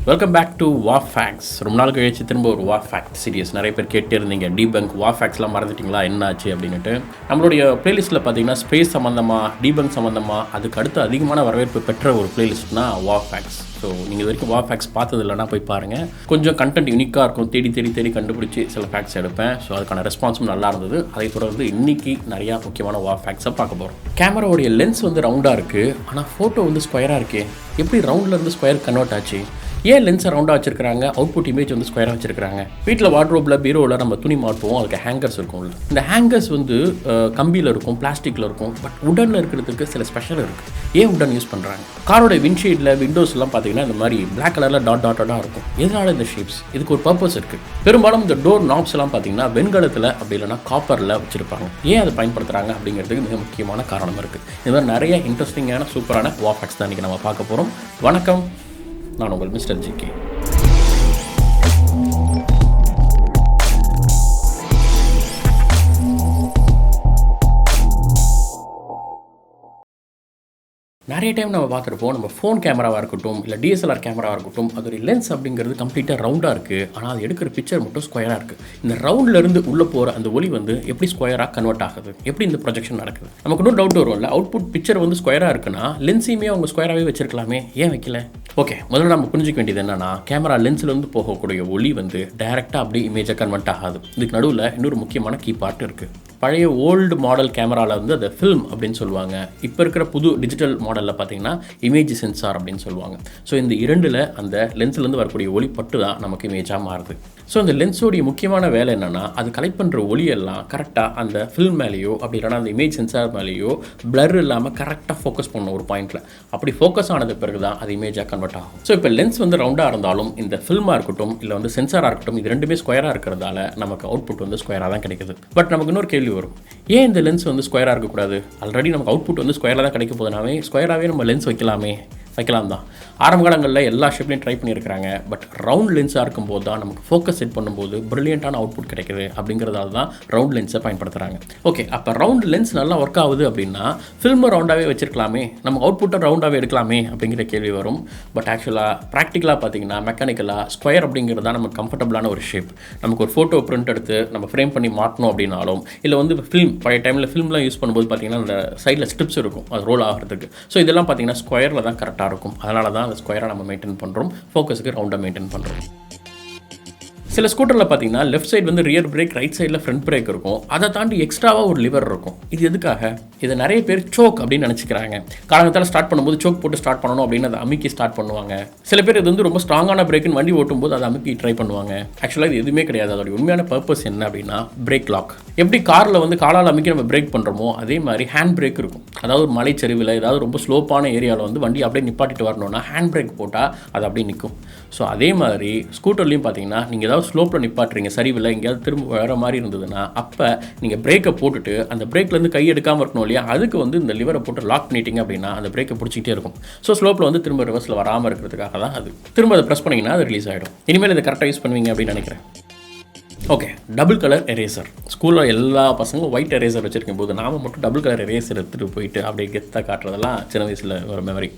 Welcome back to war facts. ரொம்ப நாள் கழிச்சு திரும்ப ஒரு வார் ஃபேக்ட் சீரியஸ். நிறைய பேர் கேட்டே இருந்தீங்க, டீபங்க் வார் ஃபேக்ட்ஸ்லாம் மறந்துட்டிங்களா, என்ன ஆச்சு அப்படின்ட்டு. நம்மளுடைய பிளேலிஸ்ட்டில் பார்த்தீங்கன்னா ஸ்பேஸ் சம்மந்தமாக, டீபங்க் சம்மந்தமாக அதுக்கு அடுத்து அதிகமான வரவேற்பு பெற்ற ஒரு பிளேலிஸ்ட்னா வார் ஃபேக்ட்ஸ். ஸோ நீங்கள் இது வரைக்கும் வார் ஃபேக்ட்ஸ் பார்த்தது இல்லைனா போய் பாருங்கள். கொஞ்சம் கண்டென்ட் யூனிக்காக இருக்கும், தேடி கண்டுபிடிச்சி சில ஃபேக்ட்ஸ் எடுப்பேன். ஸோ அதுக்கான ரெஸ்பான்ஸும் நல்லா இருந்தது. அதை தொடர்ந்து இன்றைக்கி நிறையா முக்கியமான வார் ஃபேக்ட்ஸை பார்க்க போகிறோம். கேமராவுடைய லென்ஸ் வந்து ரவுண்டாக இருக்குது, ஆனால் ஃபோட்டோ வந்து ஸ்கொயராக இருக்கே, எப்படி ரவுண்ட்லேருந்து ஸ்கொயர் கன்வெர்ட் ஆச்சு? ஏன் லென்ஸை ரவுண்டாக வச்சிருக்காங்க, அவுட்புட் இமேஜ் வந்து ஸ்கொயராக வச்சிருக்காங்க? வீட்டில் வார்ட்ரோப்பில் பீரோவில் நம்ம துணி மாட்டுவோம், அதுக்கு ஹேங்கர்ஸ் இருக்கும்ல. இந்த ஹேங்கர்ஸ் வந்து கம்பியில் இருக்கும், பிளாஸ்டிக்கில் இருக்கும். பட் உடனில் இருக்கிறதுக்கு சில ஸ்பெஷல் இருக்குது. ஏன் உடன் யூஸ் பண்ணுறாங்க? காரோட விண்ட்ஷீல்டில் விண்டோஸ்லாம் பார்த்தீங்கன்னா இந்த மாதிரி பிளாக் கலரில் டாட்டாக இருக்கும். எதனால இந்த ஷேப்ஸ்? இதுக்கு ஒரு பர்பஸ் இருக்குது. பெரும்பாலும் இந்த டோர் நாப்ஸ் எல்லாம் பார்த்தீங்கன்னா வெண்கலத்தில் அப்படி இல்லைனா காப்பரில் வச்சுருப்பாங்க. ஏன் அதை பயன்படுத்துகிறாங்க அப்படிங்கிறதுக்கு மிக முக்கியமான காரணம் இருக்குது. இந்த மாதிரி நிறைய இன்ட்ரெஸ்டிங்கான சூப்பரான வார் ஃபேக்ட்ஸ் தான் இன்றைக்கி நம்ம பார்க்க போகிறோம். வணக்கம், நான் உங்கள் Mr.GK. நிறைய டைம் நம்ம பார்த்துருப்போம், நம்ம ஃபோன் கேமராவாக இருக்கட்டும் இல்லை டிஎஸ்எல்ஆர் கேமராவாக இருக்கட்டும், அதோடைய லென்ஸ் அப்படிங்கிறது கம்ப்ளீட்டாக ரவுண்டாக இருக்குது. ஆனால் அது எடுக்கிற பிக்சர் மட்டும் ஸ்கொயராக இருக்குது. இந்த ரவுண்ட்லேருந்து உள்ளே போகிற அந்த ஒளி வந்து எப்படி ஸ்கொயராக கன்வெர்ட் ஆகுது, எப்படி இந்த ப்ரொஜெக்ஷன் நடக்குது? நமக்கு இன்னும் டவுட் வரும்ல, அவுட்புட் பிக்சர் வந்து ஸ்கொயராக இருக்குன்னா லென்ஸையுமே அவங்க ஸ்கொயராகவே வச்சிருக்கலாமே, ஏன் வைக்கல? ஓகே, முதல்ல நம்ம புரிஞ்சிக்க வேண்டியது என்னன்னா, கேமரா லென்ஸ்லேருந்து போகக்கூடிய ஒளி வந்து டைரெக்டாக அப்படியே இமேஜை கன்வெர்ட் ஆகாது. இதுக்கு நடுவில் இன்னொரு முக்கியமான கீ பார்ட் இருக்குது. பழைய ஓல்டு மாடல் கேமராவில் வந்து அதை ஃபில்ம் அப்படின்னு சொல்லுவாங்க. இப்போ இருக்கிற புது டிஜிட்டல் மாடலில் பார்த்தீங்கன்னா இமேஜ் சென்சார் அப்படின்னு சொல்லுவாங்க. ஸோ இந்த இரண்டில் அந்த லென்ஸ்லேருந்து வரக்கூடிய ஒளி பட்டு தான் நமக்கு இமேஜாக மாறுது. ஸோ அந்த லென்ஸோடைய முக்கியமான வேலை என்னென்னா, அது கலெக்ட் பண்ணுற ஒளியெல்லாம் கரெக்டாக அந்த ஃபில்ம் மேலேயோ அப்படி இல்லைனா அந்த இமேஜ் சென்சார் மேலேயோ பிளர் இல்லாமல் கரெக்டாக ஃபோக்கஸ் பண்ணணும் ஒரு பாயிண்டில். அப்படி ஃபோக்கஸ் ஆனது பிறகு தான் அது இமேஜாக கன்வெர்ட் ஆகும். ஸோ இப்போ லென்ஸ் வந்து ரவுண்டாக இருந்தாலும் இந்த ஃபில்மாக இருக்கட்டும் இல்லை வந்து சென்சாராக இருக்கட்டும், இது ரெண்டுமே ஸ்கொயராக இருக்கிறதால நமக்கு அவுட்புட் வந்து ஸ்கொயராக தான் கிடைக்குது. பட் நமக்கு இன்னொரு கேள்வி வரும், ஏன் இந்த லென்ஸ் வந்து ஸ்கொயராக இருக்கக்கூடாது? ஆல்ரெடி நமக்கு அவுட்புட் வந்து ஸ்கொயராக தான் கிடைக்க போதுனாவே ஸ்கொயராகவே நம்ம லென்ஸ் வைக்கலாம் தான். ஆரம்ப காலங்களில் எல்லா ஷேப்லையும் ட்ரை பண்ணியிருக்கிறாங்க. பட் ரவுண்ட் லென்ஸாக இருக்கும்போது தான் நமக்கு ஃபோக்கஸ் செட் பண்ணும்போது ப்ரில்லியண்ட்டான அவுட்புட் கிடைக்குது. அப்படிங்கிறதால தான் ரவுண்ட் லென்ஸை பயன்படுத்துகிறாங்க. ஓகே, அப்போ ரவுண்ட் லென்ஸ் நல்லா ஒர்க் ஆகுது அப்படின்னா ஃபில்மை ரவுண்டாகவே வச்சிருக்கலாமே, நம்ம அவுட்புட்டை ரவுண்டாகவே எடுக்கலாமே அப்படிங்கிற கேள்வி வரும். பட் ஆக்சுவலாக ப்ராக்டிக்கலாக பார்த்தீங்கன்னா மெக்கானிக்கலாக ஸ்கொயர் அப்படிங்கிறது தான் நமக்கு கம்ஃபர்டபுளான ஒரு ஷேப். நமக்கு ஒரு ஃபோட்டோ பிரிண்ட் எடுத்து நம்ம ஃப்ரேம் பண்ணி மாட்டணும் அப்படின்னாலும், இல்லை வந்து ஃபில்ம் பழைய டைமில் ஃபில்ம்லாம் யூஸ் பண்ணும்போது பார்த்தீங்கன்னா அந்த சைடில் ஸ்ட்ரிப்ஸ் இருக்கும் அது ரோல் ஆகிறதுக்கு. ஸோ இதெல்லாம் பார்த்தீங்கன்னா ஸ்கொயரில் தான் கரெக்டாக இருக்கும். அதனால தான் அந்த ஸ்கொயராக நம்ம மெயின்டைன் பண்ணுறோம், ஃபோக்கஸுக்கு ரவுண்டாக மெயின்டைன் பண்ணுறோம். சில ஸ்கூட்டரில் பார்த்தீங்கன்னா லெஃப்ட் சைடு வந்து ரியர் பிரேக், ரைட் சைடில் ஃப்ரண்ட் பிரேக் இருக்கும். அதை தாண்டி எக்ஸ்ட்ராவாக ஒரு லிவர் இருக்கும். இது எதுக்காக? இதை நிறைய பேர் சோக் அப்படின்னு நினச்சிக்கிறாங்க. காலங்கத்தால் ஸ்டார்ட் பண்ணும்போது சோக் போட்டு ஸ்டார்ட் பண்ணணும் அப்படின்னு அதை அமுக்கி ஸ்டார்ட் பண்ணுவாங்க. சில பேர் இது வந்து ரொம்ப ஸ்ட்ராங்கான பிரேக்குன்னு வண்டி ஓட்டும்போது அதை அமுக்கி ட்ரை பண்ணுவாங்க. ஆக்சுவலாக இது எதுவுமே கிடையாது. அதோட உண்மையான பர்பஸ் என்ன அப்படின்னா பிரேக் லாக். எப்படி காரில் வந்து காலால் அமுக்கி நம்ம பிரேக் பண்ணுறோமோ அதே மாதிரி ஹேண்ட் பிரேக் இருக்கும். அதாவது ஒரு மலைச்சரிவில் ஏதாவது ரொம்ப ஸ்லோப்பான ஏரியாவில் வந்து வண்டி அப்படியே நிப்பாட்டிட்டு வரணும்னா ஹேண்ட் பிரேக் போட்டால் அது அப்படியே நிற்கும். ஸோ அதே மாதிரி ஸ்கூட்டர்லையும் பார்த்தீங்கன்னா நீங்கள் ஏதாவது ஸ்லோப்பில் நிப்பாட்டுறீங்க, சரிவில்லை, எங்கேயாவது திரும்ப வர மாதிரி இருந்ததுன்னா அப்போ நீங்கள் பிரேக்கை போட்டுட்டு அந்த பிரேக்லேருந்து கை எடுக்காமல் இருக்கணும் இல்லையா, அதுக்கு வந்து இந்த லிவரை போட்டு லாக் பண்ணிட்டீங்க அப்படின்னா அந்த பிரேக்கை பிடிச்சிக்கிட்டே இருக்கும். ஸோ ஸ்லோப்பில் வந்து திரும்ப ரிவர்ஸில் வராமல் இருக்கிறதுக்காக தான் அது. திரும்ப அதை ப்ரெஸ் பண்ணிங்கன்னா அது ரிலீஸ் ஆகிடும். இனிமேல் இதை கரெக்டாக யூஸ் பண்ணுவீங்க அப்படின்னு நினைக்கிறேன். Okay, double colour eraser. ஸ்கூலில் எல்லா பசங்களும் ஒயிட் எரேசர் வச்சுருக்கும் போது நாம் மட்டும் டபுள் கலர் எரேசர் எடுத்துகிட்டு போயிட்டு அப்படியே கெத்தாக காட்டுறதெல்லாம் சின்ன வயசில் ஒரு மெமரி.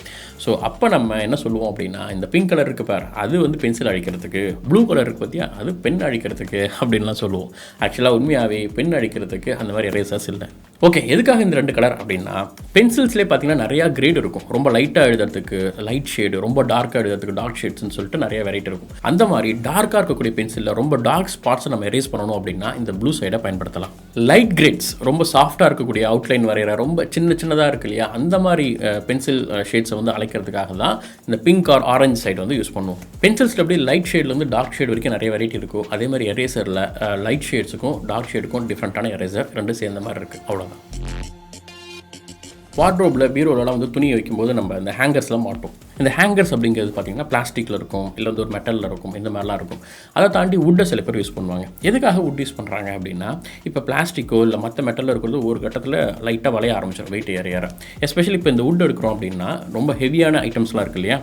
ஸோ அப்போ நம்ம என்ன சொல்லுவோம் அப்படின்னா, இந்த பிங்க் கலர் இருக்குது பார், அது வந்து பென்சில் அழிக்கிறதுக்கு, ப்ளூ கலர் இருக்குது பார்த்தியா அது பென் அழிக்கிறதுக்கு அப்படின்லாம் சொல்லுவோம். ஆக்சுவலாக உண்மையாகவே பென் அழிக்கிறதுக்கு அந்த மாதிரி எரேசர்ஸ் இல்லை. ஓகே, எதுக்காக இந்த ரெண்டு கலர் அப்படின்னா, பென்சில்ஸ்லேயே பார்த்தீங்கன்னா நிறையா கிரேட் இருக்கும். ரொம்ப லைட்டாக எழுதுறதுக்கு லைட் ஷேடு, ரொம்ப டார்க்காக எழுதுறதுக்கு டார்க் ஷேட்ஸ்னு சொல்லிட்டு நிறைய வெரைட்டி இருக்கும். அந்த மாதிரி டார்க்காக இருக்கக்கூடிய பென்சிலில் ரொம்ப டார்க் ஸ்பாட்ஸை நம்ம எரேஸ் பண்ணணும் அப்படின்னா இந்த ப்ளூ சைடை பயன்படுத்தலாம். லைட் கிரேட்ஸ் ரொம்ப சாஃப்டாக இருக்கக்கூடிய அவுட்லைன் வரைகிற ரொம்ப சின்னதாக இருக்கு இல்லையா, அந்த மாதிரி பென்சில் ஷேட்ஸை வந்து அழைக்கிறதுக்காக தான் இந்த பிங்க் ஆர் ஆரஞ்சு சைடு வந்து யூஸ் பண்ணுவோம். பென்சில்ஸில் எப்படி லைட் ஷேட்லேருந்து டார்க் ஷேட் வரைக்கும் நிறைய வெரைட்டி இருக்கும். அதே மாதிரி எரேசரில் லைட் ஷேட்ஸுக்கும் டார்க் ஷேடுக்கும் டிஃப்ரெண்ட்டான எரேசர் ரெண்டும் சேர்ந்த மாதிரி இருக்குது. அவ்வளோதான். வார்ட்ரோப்பில் பீரோலலாம் வந்து துணி வைக்கும்போது நம்ம இந்த ஹேங்கர்ஸ்லாம் மாட்டோம். இந்த ஹேங்கர்ஸ் அப்படிங்கிறது பார்த்திங்கன்னா பிளாஸ்டிக்கில் இருக்கும், இல்லை வந்து ஒரு மெட்டலில் இருக்கும், இந்த மாதிரிலாம் இருக்கும். அதை தாண்டி வுட்டை சில பேர் யூஸ் பண்ணுவாங்க. எதுக்காக வுட் யூஸ் பண்ணுறாங்க அப்படின்னா, இப்போ பிளாஸ்டிக்கோ இல்லை மற்ற மெட்டலில் இருக்கிறது ஒரு கட்டத்தில் லைட்டாக வளைய ஆரம்பிச்சிடும் வெயிட் ஏற. எஸ்பெஷலி இப்போ இந்த வுட் எடுக்கிறோம் அப்படின்னா ரொம்ப ஹெவியான ஐட்டம்ஸ்லாம் இருக்குது இல்லையா,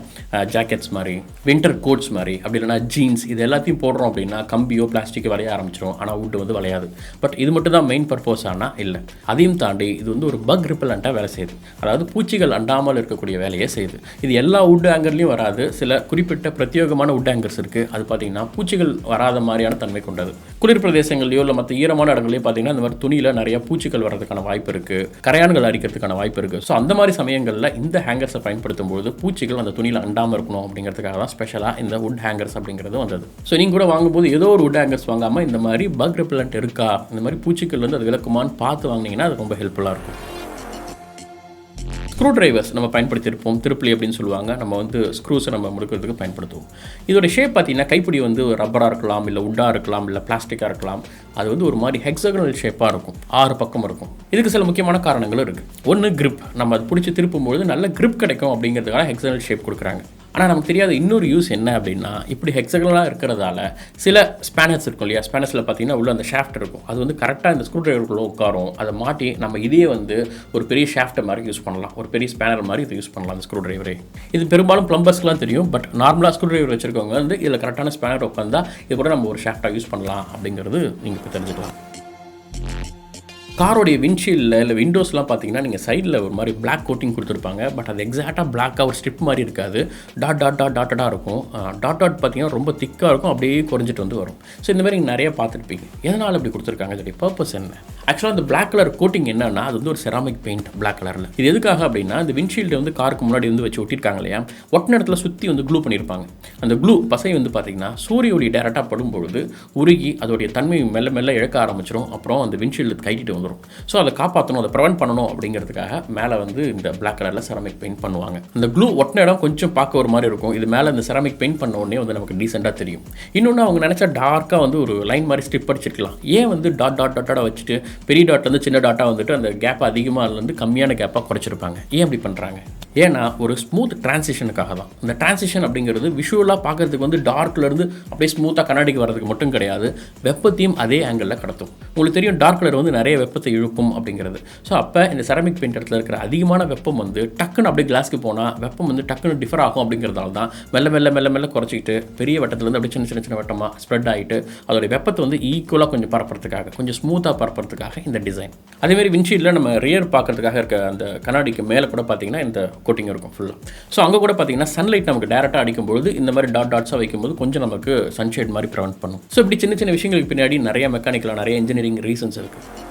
ஜாக்கெட்ஸ் மாதிரி, வின்டர் கோட்ஸ் மாதிரி, அப்படி இல்லைனா ஜீன்ஸ், இது எல்லாத்தையும் போடுறோம் அப்படின்னா கம்பியோ பிளாஸ்டிக்கோ வளைய ஆரம்பிச்சிடும். ஆனால் வுட் வந்து வளையாது. பட் இது மட்டும் தான் மெயின் பர்பஸ் ஆனால் இல்லை. அதையும் தாண்டி இது வந்து ஒரு பக் ரிப்பலண்ட்டாக வேலை செய்யுது. அதாவது பூச்சிகள் அண்டாமல் இருக்கக்கூடிய வேலையை செய்யுது. இது எல்லா வுட் ஹேங்கர்லேயும் வராது. சில குறிப்பிட்ட பிரத்யேகமான வுட் ஹேங்கர்ஸ் இருக்குது. அது பார்த்தீங்கன்னா பூச்சிகள் வராத மாதிரியான தன்மை கொண்டது. குளிர் பிரதேசங்கள்லையோ இல்லை மற்ற ஈரமான இடங்களையும் பார்த்தீங்கன்னா இந்த மாதிரி துணியில் நிறைய பூச்சிகள் வர்றதுக்கான வாய்ப்பு இருக்குது, கரையான்கள் அரிக்கிறதுக்கான வாய்ப்பு இருக்குது. ஸோ அந்த மாதிரி சமயங்களில் இந்த ஹேங்கர்ஸை பயன்படுத்தும் போது பூச்சிகள் அந்த துணியில் அண்டாமல் இருக்கணும் அப்படிங்கிறதுக்காக தான் ஸ்பெஷலாக இந்த வுட் ஹேங்கர்ஸ் அப்படிங்கிறது வந்தது. ஸோ நீங்கள் கூட வாங்கும்போது ஏதோ ஒரு வுட் ஹேங்கர்ஸ் வாங்காமல் இந்த மாதிரி பக் ரிப்பலண்ட் இருக்கா, இந்த மாதிரி பூச்சிகள் வந்து அது விளக்குமான்னு பார்த்து வாங்கினீங்கன்னா அது ரொம்ப ஹெல்ப்ஃபுல்லாக இருக்கும். ஸ்க்ரூ டிரைவர்ஸ் நம்ம பயன்படுத்தியிருப்போம். திருப்பிலி அப்படின்னு சொல்லுவாங்க. நம்ம வந்து ஸ்க்ரூஸை நம்ம முடுக்கிறதுக்கு பயன்படுத்துவோம். இதோட ஷேப் பார்த்தீங்கன்னா கைப்பிடி வந்து ரப்பராக இருக்கலாம், இல்லை வுட்டாக இருக்கலாம், இல்லை பிளாஸ்டிக்காக இருக்கலாம். அது வந்து ஒரு மாதிரி ஹெக்ஸகனல் ஷேப்பாக இருக்கும், 6 பக்கம் இருக்கும். இதுக்கு சில முக்கியமான காரணங்களும் இருக்குது. ஒன்று கிரிப், நம்ம அது பிடிச்சி திருப்பும்பொழுது நல்ல கிரிப் கிடைக்கும் அப்படிங்கிறதுக்காக ஹெக்ஸகனல் ஷேப் கொடுக்குறாங்க. ஆனால் நமக்கு தெரியாத இன்னொரு யூஸ் என்ன அப்படின்னா, இப்படி ஹெக்ஸகனலாக இருக்கிறதால சில ஸ்பேனர்ஸ் இருக்கும் இல்லையா, ஸ்பேனர்ஸில் பார்த்தீங்கன்னா உள்ள அந்த ஷாஃப்ட் இருக்கும். அது வந்து கரெக்டாக இந்த ஸ்க்ரூ டிரைவருக்குள்ளே உட்காரும். அதை மாட்டி நம்ம இதே வந்து ஒரு பெரிய ஷாஃப்ட்டை மாதிரி யூஸ் பண்ணலாம், ஒரு பெரிய ஸ்பேனர் மாதிரி இதை யூஸ் பண்ணலாம் அந்த ஸ்க்ரூ டிரைவரே. இது பெரும்பாலும் ப்ளம்பர்ஸ்க்குலாம் தெரியும். பட் நார்மலாக ஸ்க்ரூ டிரைவர் வச்சுருக்கவங்க வந்து இதில் கரெக்டான ஸ்பேனர் உட்காந்தா இது கூட நம்ம ஒரு ஷாஃப்ட்டாக யூஸ் பண்ணலாம் அப்படிங்கிறது நீங்கள் இப்போ தெரிஞ்சுக்கலாம். காரோடைய விண்ட்ஷீல்டில் இல்லை விண்டோஸ்லாம் பார்த்தீங்கன்னா நீங்கள் சைடில் ஒரு மாதிரி பிளாக் கோட்டிங் கொடுத்துருப்பாங்க. பட் அது எக்ஸாக்டாக பிளாக்காக ஒரு ஸ்ட்ரிப் மாதிரி இருக்காது, டாட்டாக இருக்கும். டாட் பார்த்தீங்கன்னா ரொம்ப திக்காக இருக்கும், அப்படியே குறைஞ்சிட்டு வந்து வரும். ஸோ இந்த மாதிரி நீங்கள் நிறைய பார்த்துருப்பீங்க. எதனால் அப்படி கொடுத்துருக்காங்க, இதோடைய பர்பஸ் என்ன? ஆக்சுவலாக அந்த பிளாக் கலர் கோட்டிங் என்னன்னா, அது வந்து ஒரு செராமிக் பெயிண்ட் பிளாக் கலரில். இது எதுக்காக அப்படின்னா, இந்த விண்ட்ஷீல்டு வந்து காருக்கு முன்னாடி வந்து வச்சு ஒட்டியிருக்காங்க இல்லையா, ஒட்டின இடத்துல சுற்றி வந்து க்ளூ பண்ணியிருப்பாங்க. அந்த க்ளூ பசை வந்து பார்த்தீங்கன்னா சூரிய ஒளி டேரெக்டாக படும்பொழுது உருகி அதோடைய தன்மை மெல்ல மெல்ல இழக்க ஆரம்பிச்சிடும். அப்புறம் அந்த விண்ட்ஷீல்டு கைட்டிட்டு வந்துடும். ஸோ அதை காப்பாற்றணும், அதை ப்ரிவென்ட் பண்ணணும் அப்படிங்கிறதுக்காக மேலே வந்து இந்த பிளாக் கலரில் செராமிக் பெயிண்ட் பண்ணுவாங்க. அந்த க்ளூ ஒட்டின இடம் கொஞ்சம் பார்க்க ஒரு மாதிரி இருக்கும். இது மேலே இந்த செராமிக் பெயிண்ட் பண்ண உடனே வந்து நமக்கு டீசெண்டாக தெரியும். இன்னொன்று அவங்க நினச்சா டார்க்காக வந்து ஒரு லைன் மாதிரி ஸ்ட்ரிப் அடிச்சிருக்கலாம். ஏன் வந்து டாட்டாக வச்சுட்டு பெரிய டாட் வந்து சின்ன டாட்டாக வந்துட்டு அந்த கேப் அதிகமாக அதுலேருந்து கம்மியான கேப்பாக குறைச்சிருப்பாங்க? ஏன் அப்படி பண்ணுறாங்க? ஏன்னா ஒரு ஸ்மூத் டிரான்சிஷனுக்காக தான். இந்த டிரான்சிஷன் அப்படிங்கிறது விஷுவலாக பார்க்குறதுக்கு வந்து டார்க்லேருந்து அப்படியே ஸ்மூத்தாக கண்ணாடிக்கு வரதுக்கு மட்டும் கிடையாது, வெப்பத்தையும் அதே ஆங்கிளில் கடத்தும். உங்களுக்கு தெரியும் டார்க் கலர் வந்து நிறைய வெப்பத்தை இழுக்கும் அப்படிங்கிறது. ஸோ அப்போ இந்த செராமிக் பெயிண்ட் இடத்துல இருக்கிற அதிகமான வெப்பம் வந்து டக்குன்னு அப்படியே கிளாஸ்க்கு போனால் வெப்பம் வந்து டக்குன்னு டிஃபர் ஆகும். அப்படிங்கிறதால தான் மெல்ல குறைச்சிக்கிட்டு பெரிய வட்டத்துலேருந்து அப்படியே சின்ன வட்டமாக ஸ்ப்ரெட் ஆகிட்டு அதோடைய வெப்பத்தை வந்து ஈக்குவலாக கொஞ்சம் பரப்புறதுக்காக, கொஞ்சம் ஸ்மூத்தாக பரப்புறதுக்காக இந்த டிசைன். அதேமாதிரி விண்ட்ஷீல்டில் நம்ம ரியர் பார்க்கறதுக்காக இருக்க அந்த கண்ணாடிக்கு மேலே கூட பார்த்தீங்கன்னா இந்த கோட்டிங் இருக்கும் ஃபுல்லாக. ஸோ அங்கே கூட பார்த்தீங்கன்னா சன்லைட் நமக்கு டேரெக்டாக அடிக்கும்போது இந்த மாதிரி டாட்ஸாக வைக்கும்போது கொஞ்சம் நமக்கு சன்ஷேட் மாதிரி ப்ரிவென்ட் பண்ணும். ஸோ இப்படி சின்ன விஷயங்களுக்கு பின்னாடி நிறைய மெக்கானிக்கலாக நிறைய இன்ஜினியரிங் ரீசன்ஸ் இருக்குது.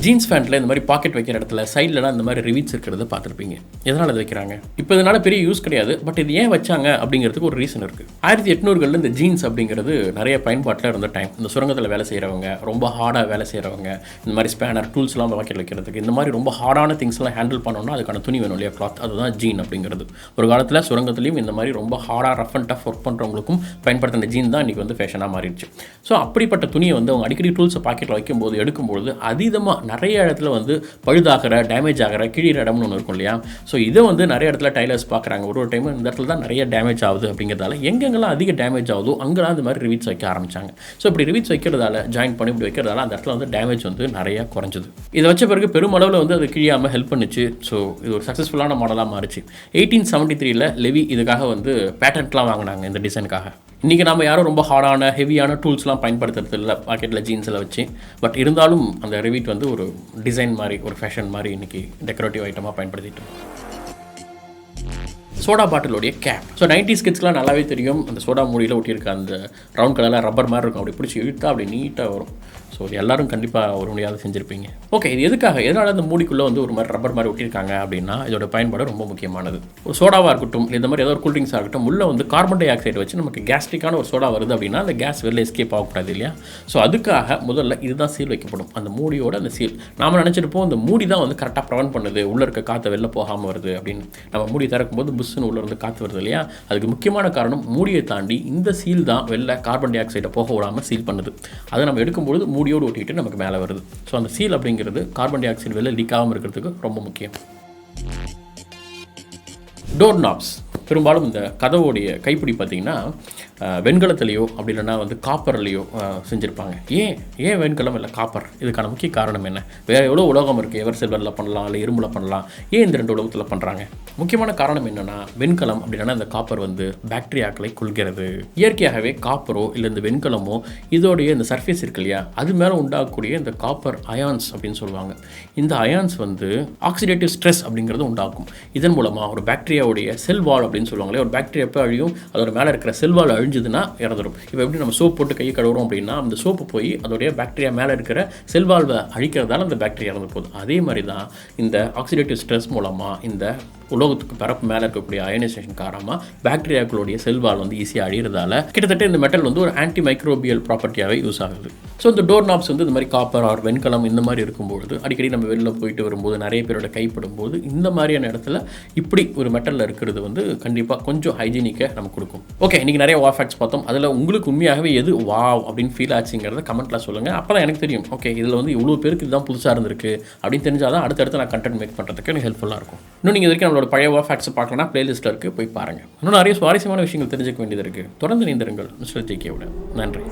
ஜீன்ஸ் பேண்ட்டில் இந்த மாதிரி பாக்கெட் வைக்கிற இடத்துல சைட்லலாம் இந்த மாதிரி ரிவீட்ஸ் இருக்கிறத பார்த்துருப்பீங்க. எதனால் அது வைக்கிறாங்க? இப்போ இதனால் பெரிய யூஸ் கிடையாது. பட் இது ஏன் வச்சாங்க அப்படிங்கிறதுக்கு ஒரு ரீசன் இருக்குது. 1800களில் இந்த ஜீன்ஸ் அப்படிங்கிறது நிறைய பயன்பாட்டில் இருந்த டைம். இந்த சுரங்கத்தில் வேலை செய்கிறவங்க, ரொம்ப ஹார்டாக வேலை செய்கிறவங்க, இந்த மாதிரி ஸ்பேனர் டூல்ஸ்லாம் பாக்கெட் வைக்கிறதுக்கு, இந்த மாதிரி ரொம்ப ஹார்டான திங்ஸ்லாம் ஹேண்டில் பண்ணோம்னா அதுக்கான துணி வேணும் இல்லையா, கிளாத். அதுதான் ஜீன் அப்படிங்கிறது. ஒரு காலத்தில் சுரங்கத்துலேயும் இந்த மாதிரி ரொம்ப ஹார்டாக ரஃப் அண்ட் டஃப் ஒர்க் பண்ணுறவங்களுக்கும் பயன்படுத்தின ஜீன் தான் இன்றைக்கி வந்து ஃபேஷனாக மாறிடுச்சு. ஸோ அப்படிப்பட்ட துணியை வந்து அவங்க அடிக்கடி டூல்ஸை பாக்கெட்டில் வைக்கும்போது எடுக்கும்போது அதிகமாக நிறைய இடத்துல வந்து பழுதாகிற, டேமேஜ் ஆகிற, கிழிகிற இடம்னு ஒன்று இருக்கும் இல்லையா. ஸோ இதை வந்து நிறைய இடத்துல டைலர்ஸ் பார்க்குறாங்க. ஒரு டைம் இந்த இடத்துல தான் நிறைய டேமேஜ் ஆகுது அப்படிங்கிறதால எங்கெங்கெல்லாம் அதிக டேமேஜ் ஆகுதோ அங்கெல்லாம் இந்த மாதிரி ரிவீட்ஸ் வைக்க ஆரம்பிச்சாங்க. ஸோ இப்படி ரிவீட்ஸ் வைக்கிறதால, ஜாயின் பண்ணி இப்படி வைக்கிறதால அந்த இடத்துல வந்து டேமேஜ் வந்து நிறையா குறைஞ்சிது. இதை வச்ச பிறகு பெருமளவில் வந்து அது கிழியாமல் ஹெல்ப் பண்ணிச்சு. ஸோ இது ஒரு சக்ஸஸ்ஃபுல்லான மாடலாக மாறிச்சு. 1873 லெவி இதுக்காக வந்து பேட்டன்ட்லாம் வாங்கினாங்க இந்த டிசைனுக்காக. இன்றைக்கி நம்ம யாரும் ரொம்ப ஹார்டான ஹெவியான டூல்ஸ்லாம் பயன்படுத்துறது இல்லை பாக்கெட்டில் ஜீன்ஸில் வச்சு. பட் இருந்தாலும் அந்த ரிவீட் வந்து ஒரு டிசைன் மாதிரி, ஒரு ஃபேஷன் மாதிரி இன்றைக்கி டெக்கரேட்டிவ் ஐட்டமாக பயன்படுத்திட்டு இருக்கோம். சோடா பாட்டிலோடைய கேப். ஸோ 90s கிட்ஸ்லாம் நல்லாவே தெரியும். அந்த சோடா மூடியில் ஒட்டியிருக்க அந்த ரவுண்ட் கலரில் ரப்பர் மாதிரி இருக்கும். அப்படி பிடிச்சி இழுத்தா அப்படி நீட்டாக வரும். ஸோ இது எல்லோரும் கண்டிப்பாக ஒரு முடியாத செஞ்சுருப்பீங்க. ஓகே, இது எதனால் அந்த மூடிக்குள்ளே வந்து ஒரு மாதிரி ரப்பர் மாதிரி ஒட்டியிருக்காங்க அப்படின்னா இதோட பயன்பாடு ரொம்ப முக்கியமானது. ஒரு சோடாவாக இருக்கட்டும், இந்த மாதிரி ஏதோ ஒரு கூல்ட்ரிங்ஸாக இருக்கட்டும், உள்ளே வந்து கார்பன் டை ஆக்சைடு வச்சு நமக்கு கேஸ்ட்ரிக்கான ஒரு சோடா வருது அப்படின்னா அந்த கேஸ் வெளில எஸ்கேப் ஆகக்கூடாது இல்லையா. ஸோ அதுக்காக முதல்ல இதுதான் சீல் வைக்கப்படும், அந்த மூடியோட அந்த சீல். நாம் நினச்சிருப்போம் இந்த மூடி தான் வந்து கரெக்டாக ப்ரிவென்ட் பண்ணுது, உள்ளே இருக்க காற்றை வெளில போகாமல் வருது அப்படின்னு. நம்ம மூடி திறக்கும்போது புஷ்ஷுன்னு உள்ளே இருந்து காற்று வருது இல்லையா. அதுக்கு முக்கியமான காரணம் மூடியை தாண்டி இந்த சீல் தான் வெளில கார்பன் டை ஆக்சைடை போக விடாமல் சீல் பண்ணுது. அதை நம்ம எடுக்கும்போது மூடியோடு ஒட்டிக்கிட்டு நமக்கு மேலே வருது. ஸோ அந்த சீல் அப்படிங்கிறது கார்பன் டை ஆக்சைடு வெளில லீக் ஆகாமல் இருக்கிறதுக்கு ரொம்ப முக்கியம். Door knobs. பெரும்பாலும் இந்த கதவுடைய கைப்பிடி பார்த்திங்கன்னா வெண்கலத்துலேயோ அப்படி இல்லைன்னா வந்து காப்பர்லேயோ செஞ்சுருப்பாங்க. ஏன் வெண்கலம் இல்லை காப்பர்? இதுக்கான முக்கிய காரணம் என்ன? வேறு எவ்வளோ உலோகம் இருக்குது, எவர் சில்வரில் பண்ணலாம் இல்லை இரும்பில் பண்ணலாம், ஏன் இந்த 2 உலகத்தில் பண்ணுறாங்க? முக்கியமான காரணம் என்னென்னா, வெண்கலம் அப்படின்னா இந்த காப்பர் வந்து பாக்டீரியாக்களை கொள்கிறது. இயற்கையாகவே காப்பரோ இல்லை இந்த வெண்கலமோ இதோடைய இந்த சர்ஃபேஸ் இருக்கு இல்லையா, அது மேலே உண்டாகக்கூடிய இந்த காப்பர் அயான்ஸ் அப்படின்னு சொல்லுவாங்க. இந்த அயான்ஸ் வந்து ஆக்சிடேட்டிவ் ஸ்ட்ரெஸ் அப்படிங்கிறது உண்டாக்கும். இதன் மூலமாக ஒரு பாக்டீரியாவுடைய செல் வால் அப்படின்னு சொல்லுவாங்களே, ஒரு பாக்டீரியா எப்போ அழியும், அதோட மேலே இருக்கிற செல் வால் அழிஞ்சதுன்னா இறந்துடும். இப்போ எப்படி நம்ம சோப் போட்டு கையை கழுவுறோம் அப்படின்னா அந்த சோப்பு போய் அதோடைய பாக்டீரியா மேலே இருக்கிற செல் வால்வை அழிக்கிறதால அந்த பாக்டீரியா இறந்து போகுது. அதே மாதிரி தான் இந்த ஆக்சிடேட்டிவ் ஸ்ட்ரெஸ் மூலமாக இந்த உலோகத்துக்கு பரப்பு மேலே இருக்கக்கூடிய அயனைசேஷன் காரணமாக பாக்டீரியாக்களுடைய செல்வால் வந்து ஈஸியாக அழிகிறதால கிட்டத்தட்ட இந்த மெட்டல் வந்து ஒரு ஆன்டி மைக்ரோபியல் ப்ராப்பர்ட்டியாகவே யூஸ் ஆகுது. ஸோ இந்த டோர் நாப்ஸ் வந்து இந்த மாதிரி காப்பர் ஆர் வெண்கலம் இந்த மாதிரி இருக்கும்போது அடிக்கடி நம்ம வெளில போயிட்டு வரும்போது நிறைய பேரோட கைப்படும் போது இந்த மாதிரியான இடத்துல இப்படி ஒரு மெட்டலில் இருக்கிறது வந்து கண்டிப்பாக கொஞ்சம் ஹைஜீனிக்கை நமக்கு கொடுக்கும். ஓகே, இன்றைக்கி நிறைய வா ஃபேக்ட்ஸ் பார்த்தோம். அதில் உங்களுக்கு உண்மையாகவே எது வாவ் அப்படின்னு ஃபீல் ஆச்சுங்கிறத கமெண்ட்டில் சொல்லுங்கள். அப்போ தான் எனக்கு தெரியும், ஓகே இதில் வந்து இவ்வளோ பேருக்கு இதுதான் புதுசாக இருந்திருக்கு அப்படின்னு தெரிஞ்சால் தான் அடுத்தடுத்து நான் கண்டென்ட் மேக் பண்ணுறதுக்கு எனக்கு ஹெல்ப்ஃபுல்லாக இருக்கும். இன்னும் நீங்கள் வரைக்கும் நம்மளோட பழைய வா ஃபேக்ட்ஸ் பார்க்கலன்னா பிளேலிஸ்ட்டில் இருக்குது, போய் பாருங்கள். இன்னும் நிறைய சுவாரஸ்யமான விஷயங்கள் தெரிஞ்சுக்க வேண்டியது இருக்குது. தொடர்ந்து நீந்திருங்கள் மிஸ்டர் ஜேகேவோட. நன்றி.